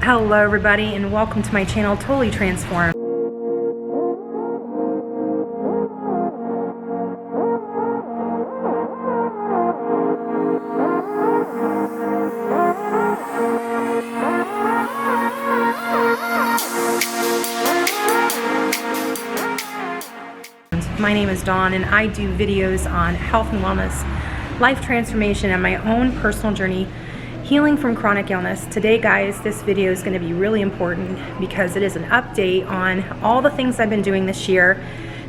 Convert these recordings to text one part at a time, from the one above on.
Hello everybody and welcome to my channel, Totally Transformed. My name is Dawn and I do videos on health and wellness, life transformation, and my own personal journey healing from chronic illness. Today, guys, this video is going to be really important because it is an update on all the things I've been doing this year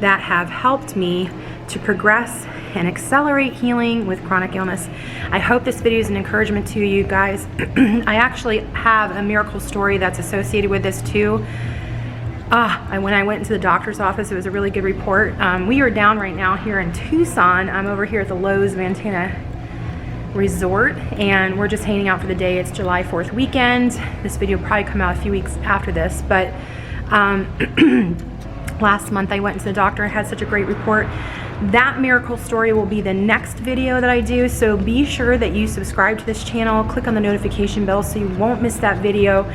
that have helped me to progress and accelerate healing with chronic illness. I hope this video is an encouragement to you guys. I actually have a miracle story that's associated with this too. When I went into the doctor's office, it was a really good report. We are down right now here in Tucson. I'm over here at the Lowe's Ventana Resort and we're just hanging out for the day. It's July 4th weekend. This video will probably come out a few weeks after this, but last month I went into the doctor. I had such a great report. That miracle story will be the next video that I do, so be sure that you subscribe to this channel, click on the notification bell so you won't miss that video.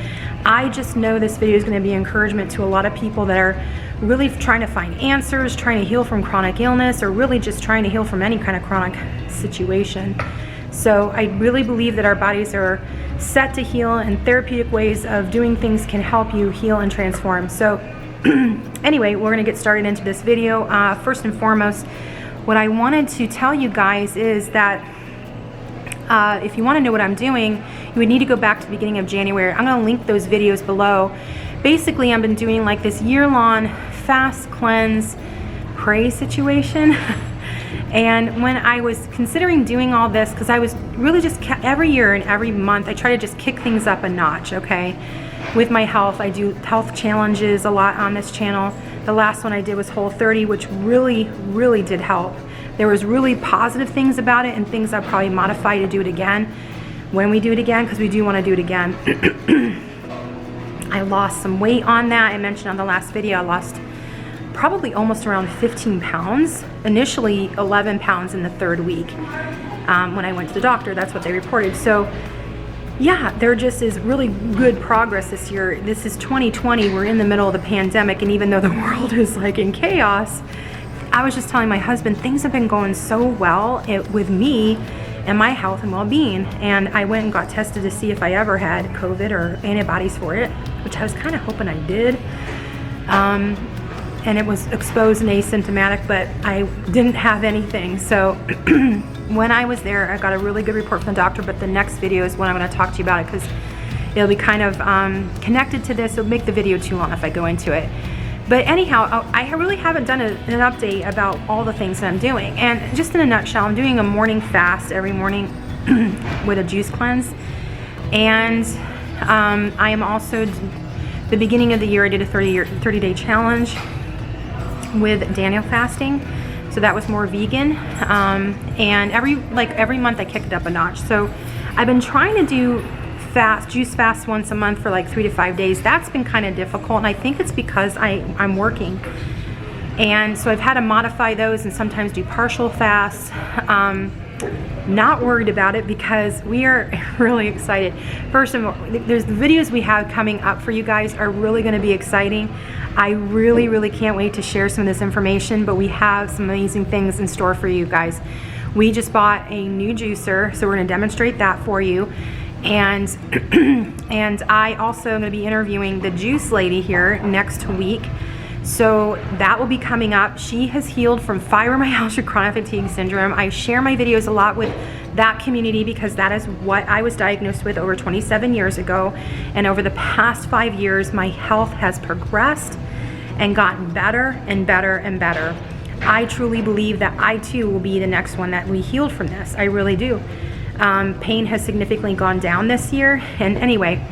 I just know this video is going to be encouragement to a lot of people that are really trying to find answers, trying to heal from chronic illness, or really just trying to heal from any kind of chronic situation. So I really believe that our bodies are set to heal, and therapeutic ways of doing things can help you heal and transform. So anyway, we're going to get started into this video. First and foremost, what I wanted to tell you guys is that if you want to know what I'm doing, you would need to go back to the beginning of January. I'm going to link those videos below. Basically, I've been doing like this year-long fast, cleanse, pray situation. And when I was considering doing all this, because I was really just every year and every month, I try to just kick things up a notch, okay? With my health, I do health challenges a lot on this channel. The last one I did was Whole30, which really did help. There was really positive things about it and things I'll probably modify to do it again when we do it again, because we do want to do it again. I lost some weight on that. I mentioned on the last video, I lost probably almost around 15 pounds. Initially 11 pounds in the third week. When I went to the doctor, that's what they reported. So yeah, there just is really good progress this year. This is 2020, we're in the middle of the pandemic, and even though the world is like in chaos, I was just telling my husband, things have been going so well with me and my health and well-being. And I went and got tested to see if I ever had COVID or antibodies for it, which I was kind of hoping I did. And it was exposed and asymptomatic, but I didn't have anything. So when I was there, I got a really good report from the doctor, but the next video is when I'm going to talk to you about it, because it'll be kind of connected to this. It'll make the video too long if I go into it. But anyhow, I really haven't done an update about all the things that I'm doing. And just in a nutshell, I'm doing a morning fast every morning with a juice cleanse. And I am also, the beginning of the year, I did a 30-day challenge with Daniel fasting. So that was more vegan. And every month I kicked it up a notch. So I've been trying to do juice fast once a month for like 3 to 5 days. That's been kind of difficult, and I think it's because I'm working. And so I've had to modify those and sometimes do partial fasts. Not worried about it because we are really excited. First of all, there's the videos we have coming up for you guys are really going to be exciting. I really can't wait to share some of this information, but we have some amazing things in store for you guys. We just bought a new juicer, so we're going to demonstrate that for you. And and I also am going to be interviewing the juice lady here next week. So that will be coming up. She has healed from fibromyalgia, chronic fatigue syndrome. I share my videos a lot with that community because that is what I was diagnosed with over 27 years ago. And over the past 5 years, my health has progressed and gotten better and better and better. I truly believe that I too will be the next one that we healed from this. I really do. Pain has significantly gone down this year. And anyway,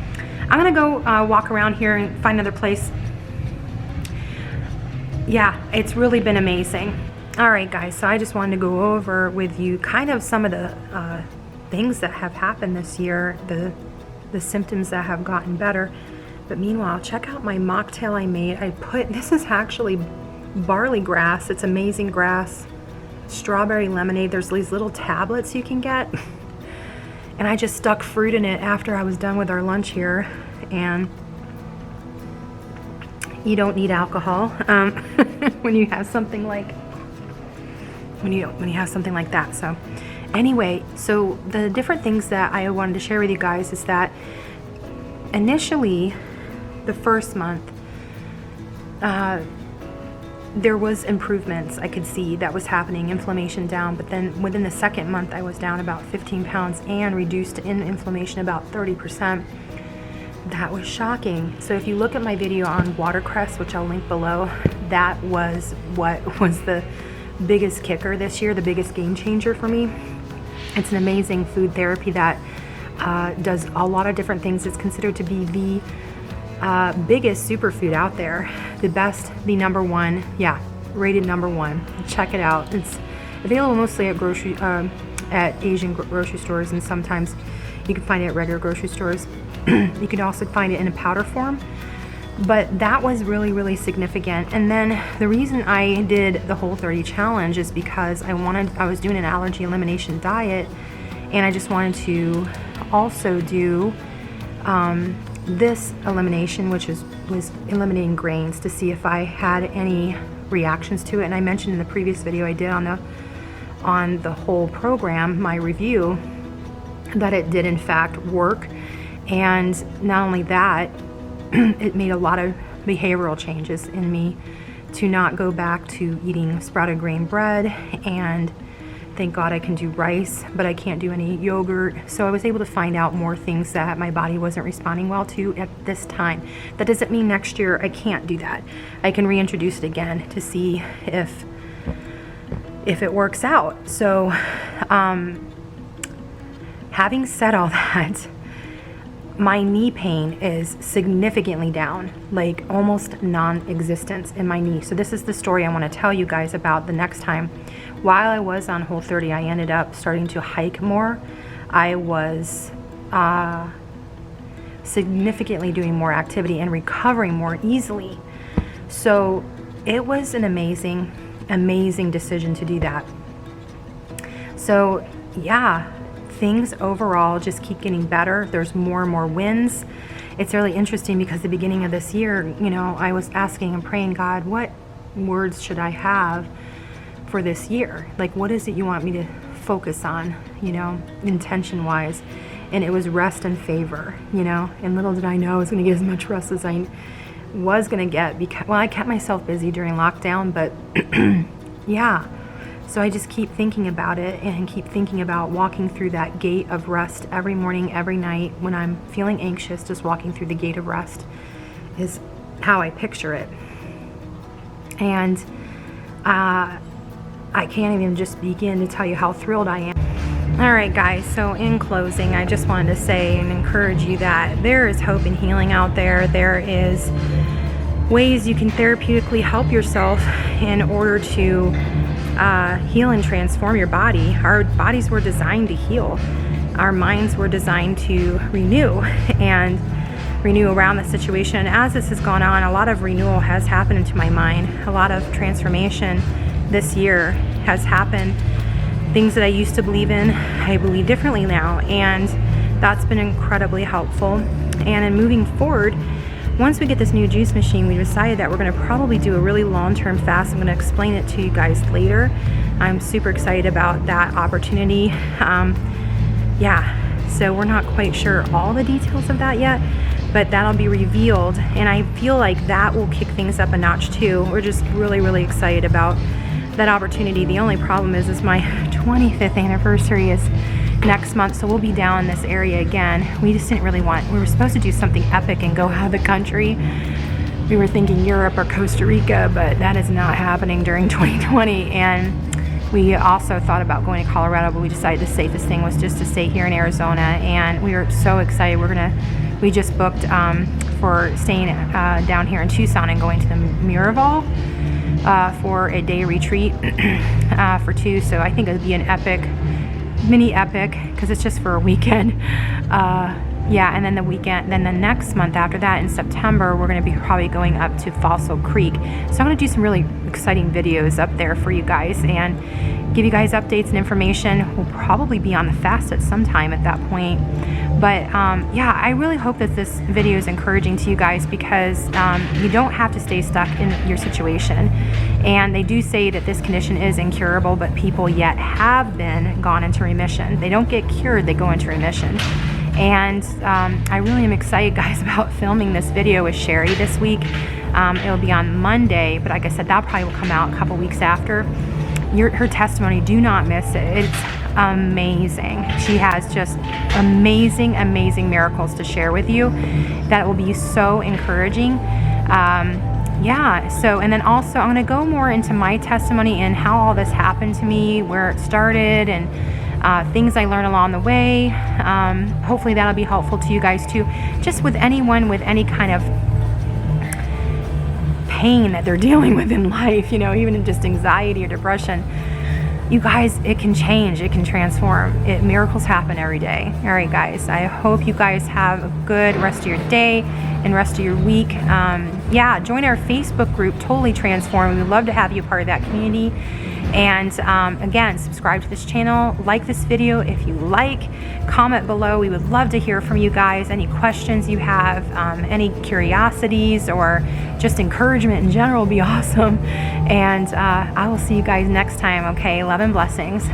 I'm gonna go walk around here and find another place. Yeah, it's really been amazing. All right, guys, so I just wanted to go over with you kind of some of the things that have happened this year, the symptoms that have gotten better. But meanwhile, check out my mocktail I made. This is actually barley grass. It's amazing grass. Strawberry lemonade. There's these little tablets you can get. And I just stuck fruit in it after I was done with our lunch here. and you don't need alcohol when you have something like when you have something like that. So anyway, so the different things that I wanted to share with you guys is that initially the first month there was improvements I could see that was happening, inflammation down, but then within the second month I was down about 15 pounds and reduced in inflammation about 30%. That was shocking. So if you look at my video on watercress, which I'll link below, that was what was the biggest kicker this year, the biggest game changer for me. It's an amazing food therapy that does a lot of different things. It's considered to be the biggest superfood out there, the best, the number one, rated number one. Check it out. It's available mostly at Asian grocery stores, and sometimes you can find it at regular grocery stores. You can also find it in a powder form, but that was really, really significant. And then the reason I did the Whole30 challenge is because I was doing an allergy elimination diet, and I just wanted to also do this elimination, which was eliminating grains, to see if I had any reactions to it. And I mentioned in the previous video I did on the whole program, my review, that it did in fact work. And not only that, it made a lot of behavioral changes in me to not go back to eating sprouted grain bread, and thank God I can do rice, but I can't do any yogurt. So I was able to find out more things that my body wasn't responding well to at this time. That doesn't mean next year I can't do that. I can reintroduce it again to see if it works out. So having said all that, my knee pain is significantly down, like almost non-existent in my knee. So this is the story I want to tell you guys about the next time. While I was on Whole30, I ended up starting to hike more. I was significantly doing more activity and recovering more easily. So it was an amazing, amazing decision to do that. So yeah, things overall just keep getting better. There's more and more wins. It's really interesting because the beginning of this year, you know, I was asking and praying, God, what words should I have for this year? Like, what is it you want me to focus on, you know, intention wise? And it was rest and favor, you know, and little did I know I was going to get as much rest as I was going to get, because, well, I kept myself busy during lockdown, but yeah. So I just keep thinking about it and keep thinking about walking through that gate of rest every morning, every night. When I'm feeling anxious, just walking through the gate of rest is how I picture it. And I can't even just begin to tell you how thrilled I am. All right, guys, so in closing, I just wanted to say and encourage you that there is hope and healing out there. There is ways you can therapeutically help yourself in order to heal and transform your body. Our bodies were designed to heal. Our minds were designed to renew and renew around the situation. And as this has gone on, a lot of renewal has happened into my mind. A lot of transformation this year has happened. Things that I used to believe in, I believe differently now. And that's been incredibly helpful. And in moving forward, once we get this new juice machine, we decided that we're going to probably do a really long-term fast. I'm going to explain it to you guys later. I'm super excited about that opportunity. Yeah, so we're not quite sure all the details of that yet, but that'll be revealed. And I feel like that will kick things up a notch too. We're just really, really excited about that opportunity. The only problem is my 25th anniversary is next month, so we'll be down in this area again. We just didn't really we were supposed to do something epic and go out of the country. We were thinking Europe or Costa Rica, but that is not happening during 2020. And we also thought about going to Colorado, but we decided the safest thing was just to stay here in Arizona. And we were so excited. We just booked for staying down here in Tucson and going to the Miraval for a day retreat for two. So I think it would be an epic, mini epic, because it's just for a weekend. Yeah, and then the weekend, then the next month after that in September, we're going to be probably going up to Fossil Creek. So I'm going to do some really exciting videos up there for you guys and give you guys updates and information. We'll probably be on the fast at some time at that point. But yeah, I really hope that this video is encouraging to you guys, because you don't have to stay stuck in your situation. And they do say that this condition is incurable, but people yet have gone into remission. They don't get cured, they go into remission. And I really am excited, guys, about filming this video with Sherry this week. It'll be on Monday, but like I said, that probably will come out a couple weeks after. Her testimony, do not miss it. It's amazing. She has just amazing, amazing miracles to share with you that will be so encouraging. Yeah, so, and then also I'm going to go more into my testimony and how all this happened to me, where it started, and things I learned along the way. Hopefully that'll be helpful to you guys too. Just with anyone with any kind of pain that they're dealing with in life, you know, even in just anxiety or depression, you guys, it can change, it can transform. Miracles happen every day. All right, guys, I hope you guys have a good rest of your day and rest of your week. Yeah, join our Facebook group, Totally Transformed. We'd love to have you a part of that community. And again, subscribe to this channel, like this video if you like, comment below. We would love to hear from you guys, any questions you have, any curiosities, or just encouragement in general would be awesome. And I will see you guys next time, okay? Love and blessings.